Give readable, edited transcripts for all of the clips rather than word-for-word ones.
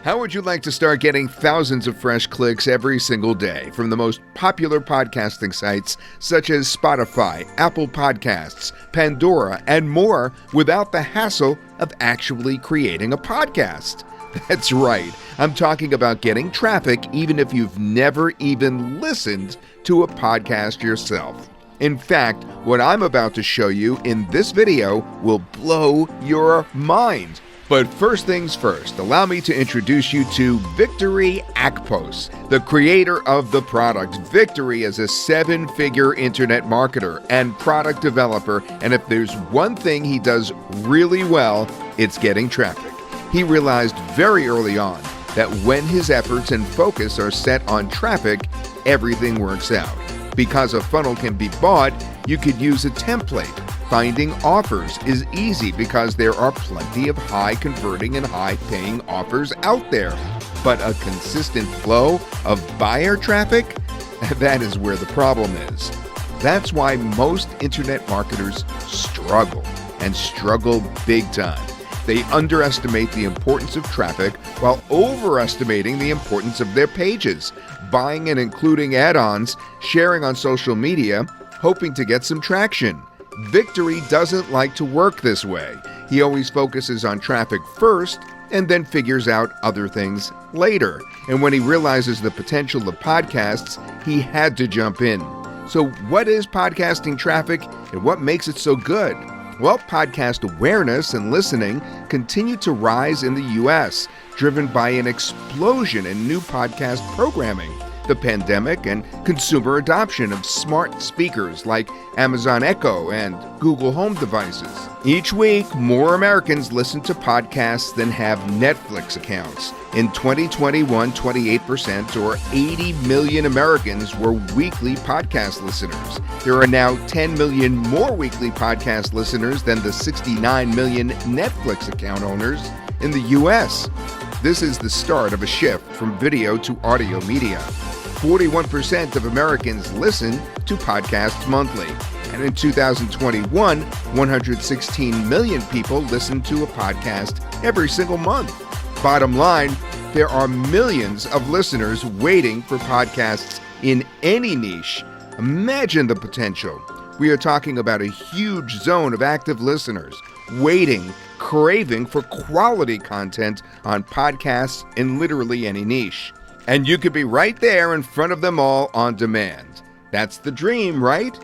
How would you like to start getting thousands of fresh clicks every single day from the most popular podcasting sites such as Spotify, Apple Podcasts, Pandora, and more without the hassle of actually creating a podcast? That's right. I'm talking about getting traffic even if you've never even listened to a podcast yourself. In fact, what I'm about to show you in this video will blow your mind. But first things first, allow me to introduce you to Victory Akpos, the creator of the product. Victory is a 7-figure internet marketer and product developer, and if there's one thing he does really well, it's getting traffic. He realized very early on that when his efforts and focus are set on traffic, everything works out. Because a funnel can be bought, you could use a template. Finding offers is easy because there are plenty of high-converting and high-paying offers out there. But a consistent flow of buyer traffic? That is where the problem is. That's why most internet marketers struggle, and struggle big time. They underestimate the importance of traffic while overestimating the importance of their pages, buying and including add-ons, sharing on social media, hoping to get some traction. Victory doesn't like to work this way. He always focuses on traffic first and then figures out other things later. And when he realizes the potential of podcasts, he had to jump in. So what is podcasting traffic and what makes it so good? Well, podcast awareness and listening continue to rise in the U.S., driven by an explosion in new podcast programming, the pandemic, and consumer adoption of smart speakers like Amazon Echo and Google Home devices. Each week, more Americans listen to podcasts than have Netflix accounts. In 2021, 28% or 80 million Americans were weekly podcast listeners. There are now 10 million more weekly podcast listeners than the 69 million Netflix account owners in the U.S. This is the start of a shift from video to audio media. 41% of Americans listen to podcasts monthly. And in 2021, 116 million people listen to a podcast every single month. Bottom line, there are millions of listeners waiting for podcasts in any niche. Imagine the potential. We are talking about a huge zone of active listeners waiting, craving for quality content on podcasts in literally any niche. And you could be right there in front of them all on demand. That's the dream, right?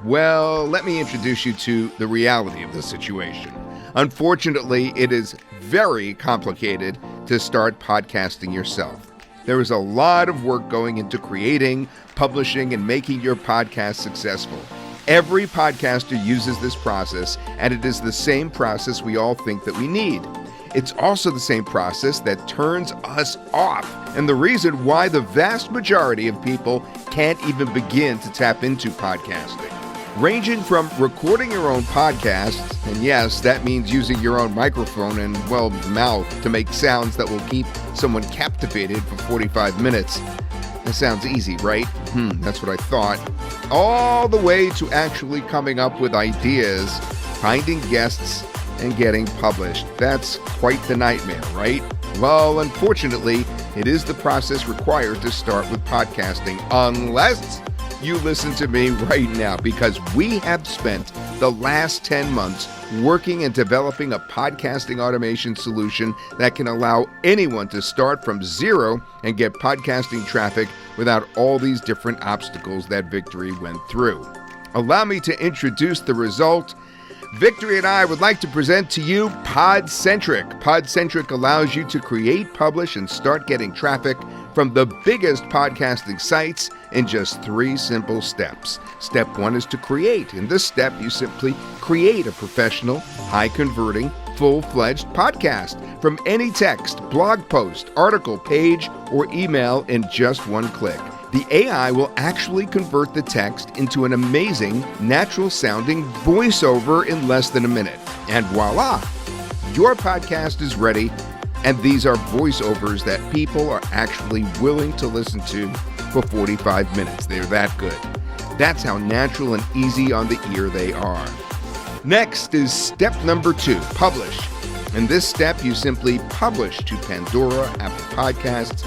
Well, let me introduce you to the reality of the situation. Unfortunately, it is very complicated to start podcasting yourself. There is a lot of work going into creating, publishing, and making your podcast successful. Every podcaster uses this process, and it is the same process we all think that we need. It's also the same process that turns us off, and the reason why the vast majority of people can't even begin to tap into podcasting. Ranging from recording your own podcasts, and yes, that means using your own microphone and, well, mouth to make sounds that will keep someone captivated for 45 minutes. That sounds easy, right? That's what I thought. All the way to actually coming up with ideas, finding guests, and getting published. That's quite the nightmare, right? Well, unfortunately, it is the process required to start with podcasting, unless you listen to me right now, because we have spent the last 10 months working and developing a podcasting automation solution that can allow anyone to start from zero and get podcasting traffic without all these different obstacles that Victory went through. Allow me to introduce the result. Victory and I would like to present to you PodCentric. PodCentric allows you to create, publish, and start getting traffic from the biggest podcasting sites in just 3 simple steps. Step 1 is to create. In this step, you simply create a professional, high-converting, full-fledged podcast from any text, blog post, article, page, or email in just 1 click. The AI will actually convert the text into an amazing, natural-sounding voiceover in less than a minute. And voila! Your podcast is ready, and these are voiceovers that people are actually willing to listen to for 45 minutes. They're that good. That's how natural and easy on the ear they are. Next is step number 2, publish. In this step, you simply publish to Pandora, Apple Podcasts,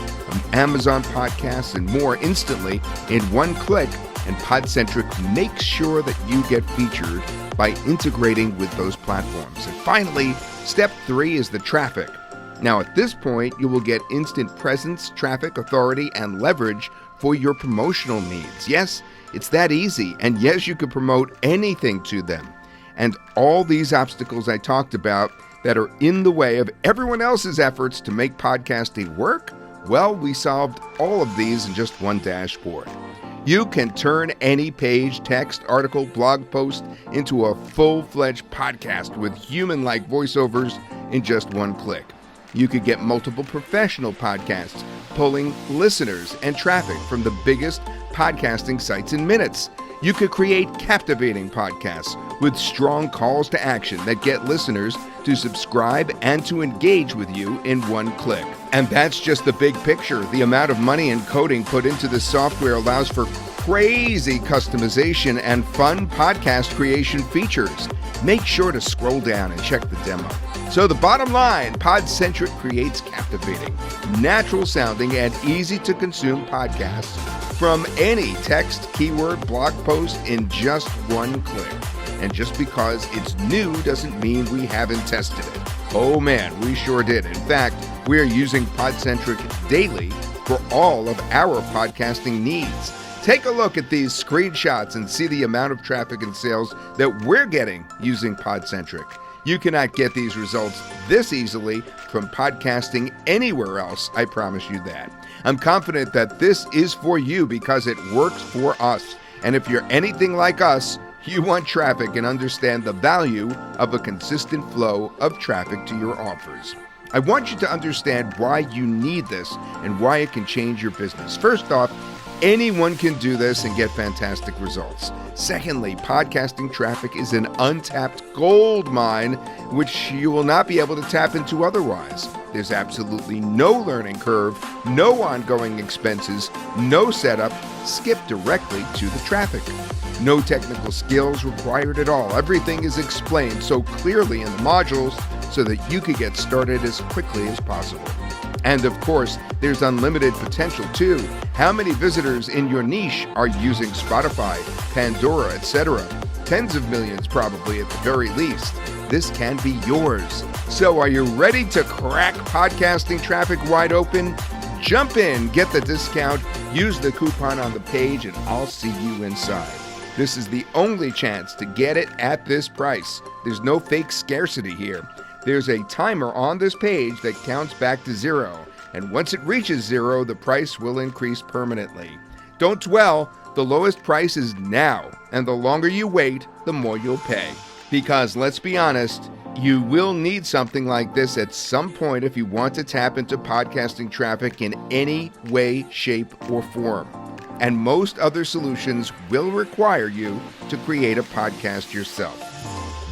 Amazon Podcasts, and more instantly in one click, and PodCentric makes sure that you get featured by integrating with those platforms. And finally, step 3 is the traffic. Now, at this point, you will get instant presence, traffic, authority, and leverage for your promotional needs. Yes, it's that easy, and yes, you can promote anything to them. And all these obstacles I talked about that are in the way of everyone else's efforts to make podcasting work, well, we solved all of these in just one dashboard. You can turn any page, text, article, blog post into a full-fledged podcast with human-like voiceovers in just one click. You could get multiple professional podcasts, pulling listeners and traffic from the biggest podcasting sites in minutes. You could create captivating podcasts with strong calls to action that get listeners to subscribe and to engage with you in one click. And that's just the big picture. The amount of money and coding put into the software allows for crazy customization and fun podcast creation features. Make sure to scroll down and check the demo. So the bottom line, PodCentric creates captivating, natural sounding, and easy to consume podcasts from any text, keyword, blog post in just one click. And just because it's new doesn't mean we haven't tested it. Oh man, we sure did. In fact, we are using PodCentric daily for all of our podcasting needs. Take a look at these screenshots and see the amount of traffic and sales that we're getting using PodCentric. You cannot get these results this easily from podcasting anywhere else, I promise you that. I'm confident that this is for you because it works for us. And if you're anything like us, you want traffic and understand the value of a consistent flow of traffic to your offers. I want you to understand why you need this and why it can change your business. First off, anyone can do this and get fantastic results. Secondly, podcasting traffic is an untapped gold mine, which you will not be able to tap into otherwise. There's absolutely no learning curve, no ongoing expenses, no setup. Skip directly to the traffic. No technical skills required at all. Everything is explained so clearly in the modules so that you can get started as quickly as possible. And of course, there's unlimited potential too. How many visitors in your niche are using Spotify, Pandora, etc.? Tens of millions probably at the very least. This can be yours. So are you ready to crack podcasting traffic wide open? Jump in, get the discount, use the coupon on the page, and I'll see you inside. This is the only chance to get it at this price. There's no fake scarcity here. There's a timer on this page that counts back to 0, and once it reaches 0, the price will increase permanently. Don't dwell, the lowest price is now, and the longer you wait, the more you'll pay. Because let's be honest, you will need something like this at some point if you want to tap into podcasting traffic in any way, shape, or form. And most other solutions will require you to create a podcast yourself.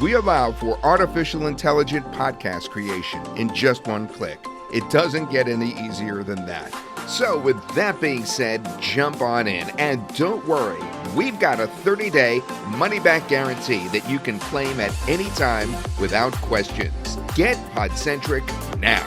We allow for artificial intelligent podcast creation in just one click. It doesn't get any easier than that. So with that being said, jump on in. And don't worry, we've got a 30-day money-back guarantee that you can claim at any time without questions. Get PodCentric now.